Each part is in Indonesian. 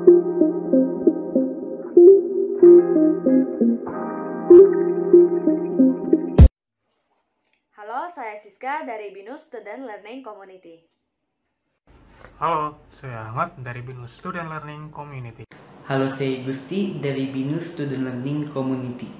Halo, saya Siska dari BINUS Student Learning Community. Halo, saya Ahmad dari BINUS Student Learning Community. Halo, saya Gusti dari BINUS Student Learning Community.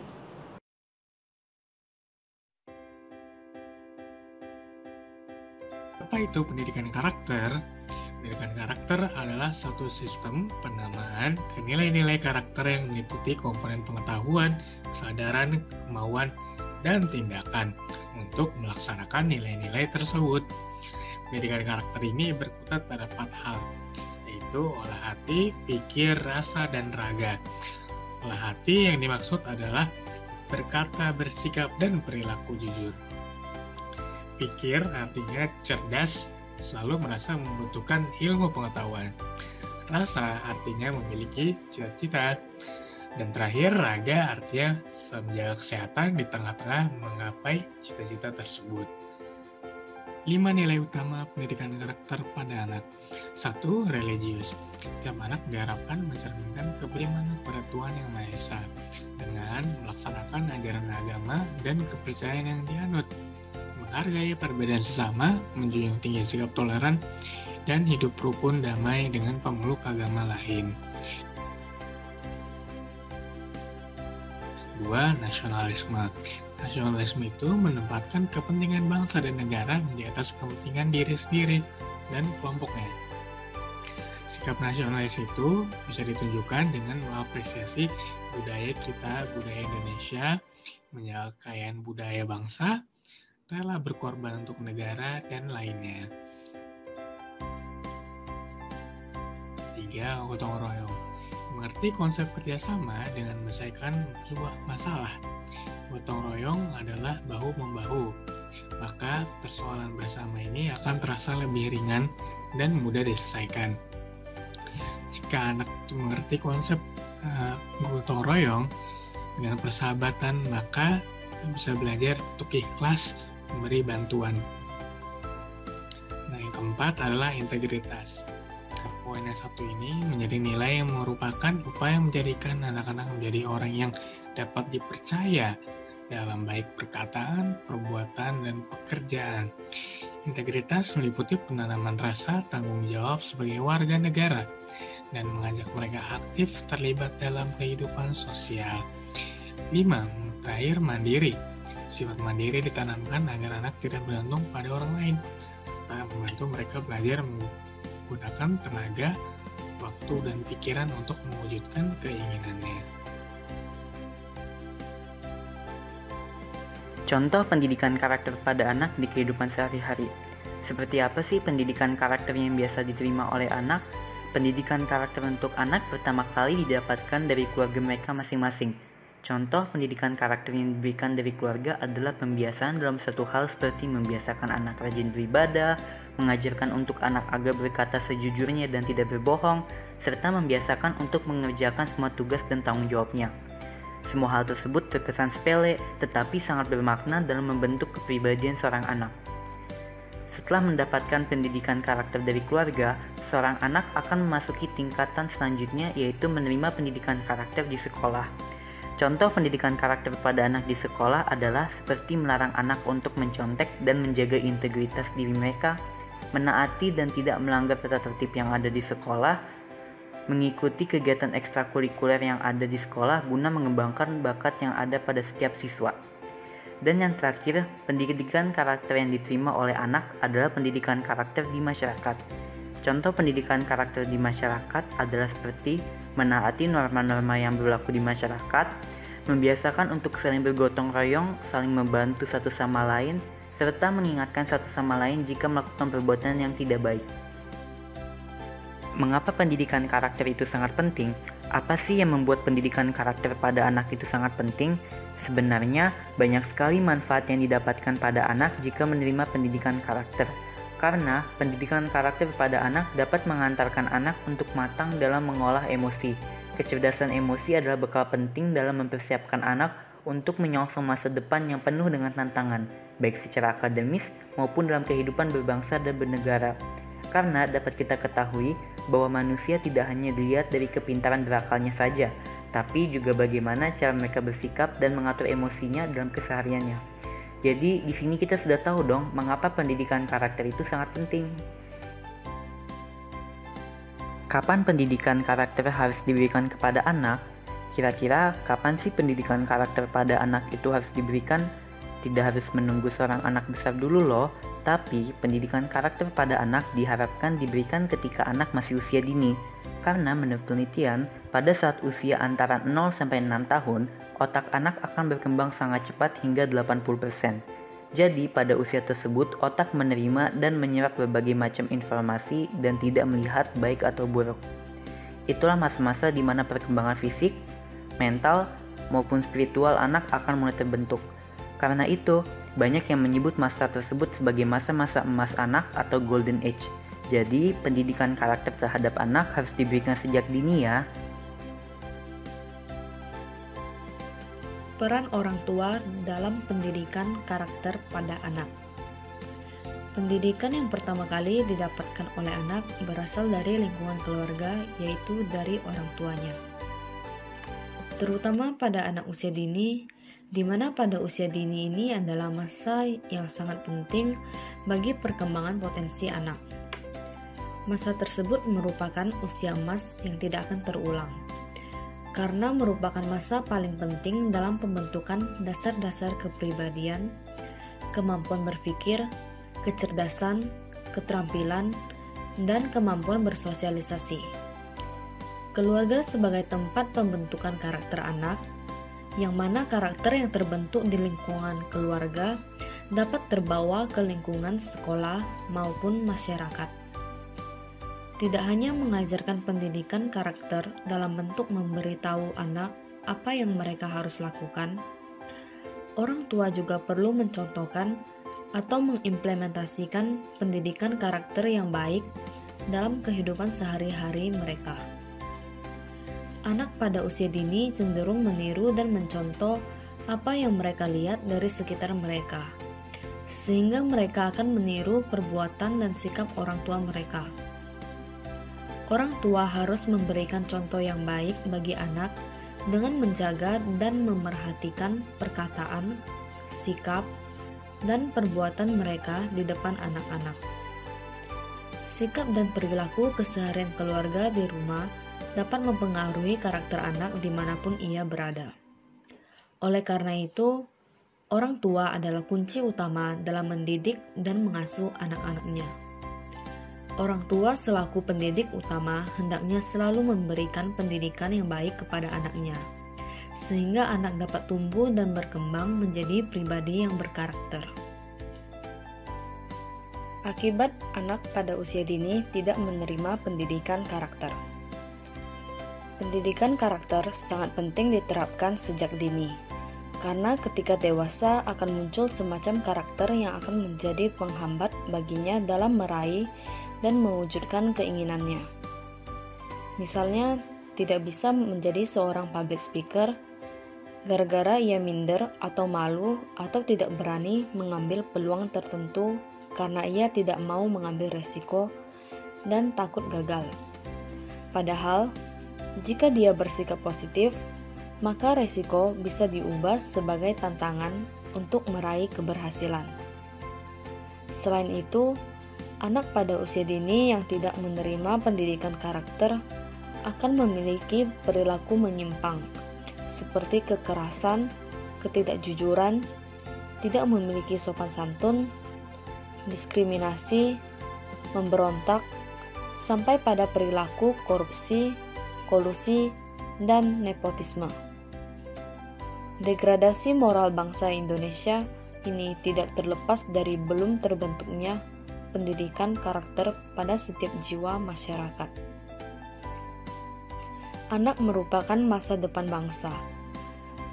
Apa itu pendidikan karakter? Pendidikan karakter adalah suatu sistem penamaan nilai-nilai karakter yang meliputi komponen pengetahuan, kesadaran, kemauan, dan tindakan untuk melaksanakan nilai-nilai tersebut. Pendidikan karakter ini berkutat pada 4 hal, yaitu olah hati, pikir, rasa, dan raga. Olah hati yang dimaksud adalah berkata, bersikap, dan perilaku jujur. Pikir artinya cerdas, selalu merasa membutuhkan ilmu pengetahuan. Rasa artinya memiliki cita-cita. Dan terakhir, raga artinya menjaga kesehatan di tengah-tengah menggapai cita-cita tersebut. 5 nilai utama pendidikan karakter pada anak. 1. Religius. Setiap anak diharapkan mencerminkan keberimanan kepada Tuhan Yang Maha Esa dengan melaksanakan ajaran agama dan kepercayaan yang dianut, menghargai perbedaan sesama, menjunjung tinggi sikap toleran, dan hidup rukun damai dengan pemeluk agama lain. 2. Nasionalisme. Nasionalisme itu menempatkan kepentingan bangsa dan negara di atas kepentingan diri sendiri dan kelompoknya. Sikap nasionalis itu bisa ditunjukkan dengan mengapresiasi budaya kita, budaya Indonesia, menjaga kekayaan budaya bangsa, rela berkorban untuk negara, dan lainnya. 3. Gotong royong. Mengerti konsep kerjasama dengan menyelesaikan sebuah masalah. Gotong royong adalah bahu-membahu, maka persoalan bersama ini akan terasa lebih ringan dan mudah diselesaikan. Jika anak mengerti konsep gotong royong dengan persahabatan, maka bisa belajar untuk ikhlas memberi bantuan. Nah, yang keempat adalah integritas. Poin yang satu ini menjadi nilai yang merupakan upaya menjadikan anak-anak menjadi orang yang dapat dipercaya dalam baik perkataan, perbuatan, dan pekerjaan. Integritas meliputi penanaman rasa tanggung jawab sebagai warga negara dan mengajak mereka aktif terlibat dalam kehidupan sosial. 5. Terakhir, mandiri. Sifat mandiri ditanamkan agar anak tidak bergantung pada orang lain, serta membantu mereka belajar menggunakan tenaga, waktu, dan pikiran untuk mewujudkan keinginannya. Contoh pendidikan karakter pada anak di kehidupan sehari-hari. Seperti apa sih pendidikan karakter yang biasa diterima oleh anak? Pendidikan karakter untuk anak pertama kali didapatkan dari keluarga mereka masing-masing. Contoh pendidikan karakter yang diberikan dari keluarga adalah pembiasaan dalam satu hal seperti membiasakan anak rajin beribadah, mengajarkan untuk anak agar berkata sejujurnya dan tidak berbohong, serta membiasakan untuk mengerjakan semua tugas dan tanggung jawabnya. Semua hal tersebut terkesan sepele, tetapi sangat bermakna dalam membentuk kepribadian seorang anak. Setelah mendapatkan pendidikan karakter dari keluarga, seorang anak akan memasuki tingkatan selanjutnya, yaitu menerima pendidikan karakter di sekolah. Contoh pendidikan karakter pada anak di sekolah adalah seperti melarang anak untuk mencontek dan menjaga integritas diri mereka, menaati dan tidak melanggar tata tertib yang ada di sekolah, mengikuti kegiatan ekstrakurikuler yang ada di sekolah guna mengembangkan bakat yang ada pada setiap siswa. Dan yang terakhir, pendidikan karakter yang diterima oleh anak adalah pendidikan karakter di masyarakat. Contoh pendidikan karakter di masyarakat adalah seperti menaati norma-norma yang berlaku di masyarakat, membiasakan untuk saling bergotong royong, saling membantu satu sama lain, serta mengingatkan satu sama lain jika melakukan perbuatan yang tidak baik. Mengapa pendidikan karakter itu sangat penting? Apa sih yang membuat pendidikan karakter pada anak itu sangat penting? Sebenarnya, banyak sekali manfaat yang didapatkan pada anak jika menerima pendidikan karakter. Karena pendidikan karakter pada anak dapat mengantarkan anak untuk matang dalam mengolah emosi. Kecerdasan emosi adalah bekal penting dalam mempersiapkan anak untuk menyongsong masa depan yang penuh dengan tantangan, baik secara akademis maupun dalam kehidupan berbangsa dan bernegara. Karena dapat kita ketahui bahwa manusia tidak hanya dilihat dari kepintaran berakalnya saja, tapi juga bagaimana cara mereka bersikap dan mengatur emosinya dalam kesehariannya. Jadi di sini kita sudah tahu dong mengapa pendidikan karakter itu sangat penting. Kapan pendidikan karakter harus diberikan kepada anak? Kira-kira kapan sih pendidikan karakter pada anak itu harus diberikan? Tidak harus menunggu seorang anak besar dulu loh, tapi pendidikan karakter pada anak diharapkan diberikan ketika anak masih usia dini. Karena menurut penelitian, pada saat usia antara 0 sampai 6 tahun, otak anak akan berkembang sangat cepat hingga 80%. Jadi pada usia tersebut otak menerima dan menyerap berbagai macam informasi dan tidak melihat baik atau buruk. Itulah masa-masa di mana perkembangan fisik, mental, maupun spiritual anak akan mulai terbentuk. Karena itu, banyak yang menyebut masa tersebut sebagai masa-masa emas anak atau golden age. Jadi, pendidikan karakter terhadap anak harus diberikan sejak dini ya. Peran orang tua dalam pendidikan karakter pada anak. Pendidikan yang pertama kali didapatkan oleh anak berasal dari lingkungan keluarga, yaitu dari orang tuanya. Terutama pada anak usia dini, di mana pada usia dini ini adalah masa yang sangat penting bagi perkembangan potensi anak. Masa tersebut merupakan usia emas yang tidak akan terulang, karena merupakan masa paling penting dalam pembentukan dasar-dasar kepribadian, kemampuan berpikir, kecerdasan, keterampilan, dan kemampuan bersosialisasi. Keluarga sebagai tempat pembentukan karakter anak, yang mana karakter yang terbentuk di lingkungan keluarga dapat terbawa ke lingkungan sekolah maupun masyarakat. Tidak hanya mengajarkan pendidikan karakter dalam bentuk memberitahu anak apa yang mereka harus lakukan, orang tua juga perlu mencontohkan atau mengimplementasikan pendidikan karakter yang baik dalam kehidupan sehari-hari mereka. Anak pada usia dini cenderung meniru dan mencontoh apa yang mereka lihat dari sekitar mereka, sehingga mereka akan meniru perbuatan dan sikap orang tua mereka. Orang tua harus memberikan contoh yang baik bagi anak dengan menjaga dan memerhatikan perkataan, sikap, dan perbuatan mereka di depan anak-anak. Sikap dan perilaku keseharian keluarga di rumah dapat mempengaruhi karakter anak dimanapun ia berada. Oleh karena itu, orang tua adalah kunci utama dalam mendidik dan mengasuh anak-anaknya. Orang tua selaku pendidik utama hendaknya selalu memberikan pendidikan yang baik kepada anaknya, sehingga anak dapat tumbuh dan berkembang menjadi pribadi yang berkarakter. Akibat anak pada usia dini tidak menerima pendidikan karakter. Pendidikan karakter sangat penting diterapkan sejak dini, karena ketika dewasa akan muncul semacam karakter yang akan menjadi penghambat baginya dalam meraih dan mewujudkan keinginannya. Misalnya, tidak bisa menjadi seorang public speaker gara-gara ia minder atau malu atau tidak berani mengambil peluang tertentu karena ia tidak mau mengambil resiko dan takut gagal. Padahal, jika dia bersikap positif, maka resiko bisa diubah sebagai tantangan untuk meraih keberhasilan. Selain itu, anak pada usia dini yang tidak menerima pendidikan karakter akan memiliki perilaku menyimpang, seperti kekerasan, ketidakjujuran, tidak memiliki sopan santun, diskriminasi, memberontak, sampai pada perilaku korupsi, kolusi, dan nepotisme. Degradasi moral bangsa Indonesia ini tidak terlepas dari belum terbentuknya pendidikan karakter pada setiap jiwa masyarakat. Anak merupakan masa depan bangsa.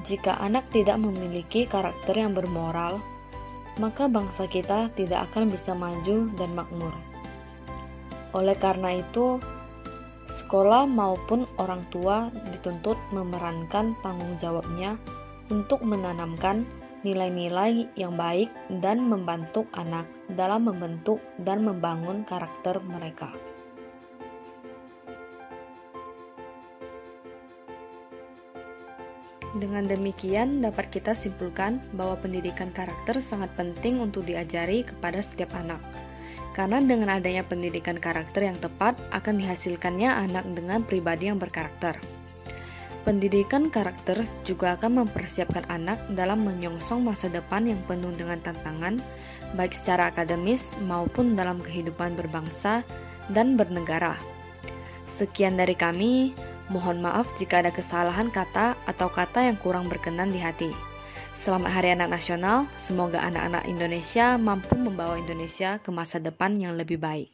Jika anak tidak memiliki karakter yang bermoral, maka bangsa kita tidak akan bisa maju dan makmur. Oleh karena itu, sekolah maupun orang tua dituntut memerankan tanggung jawabnya untuk menanamkan nilai-nilai yang baik dan membantu anak dalam membentuk dan membangun karakter mereka. Dengan demikian, dapat kita simpulkan bahwa pendidikan karakter sangat penting untuk diajari kepada setiap anak. Karena dengan adanya pendidikan karakter yang tepat, akan dihasilkannya anak dengan pribadi yang berkarakter. Pendidikan karakter juga akan mempersiapkan anak dalam menyongsong masa depan yang penuh dengan tantangan, baik secara akademis maupun dalam kehidupan berbangsa dan bernegara. Sekian dari kami, mohon maaf jika ada kesalahan kata atau kata yang kurang berkenan di hati. Selamat Hari Anak Nasional, semoga anak-anak Indonesia mampu membawa Indonesia ke masa depan yang lebih baik.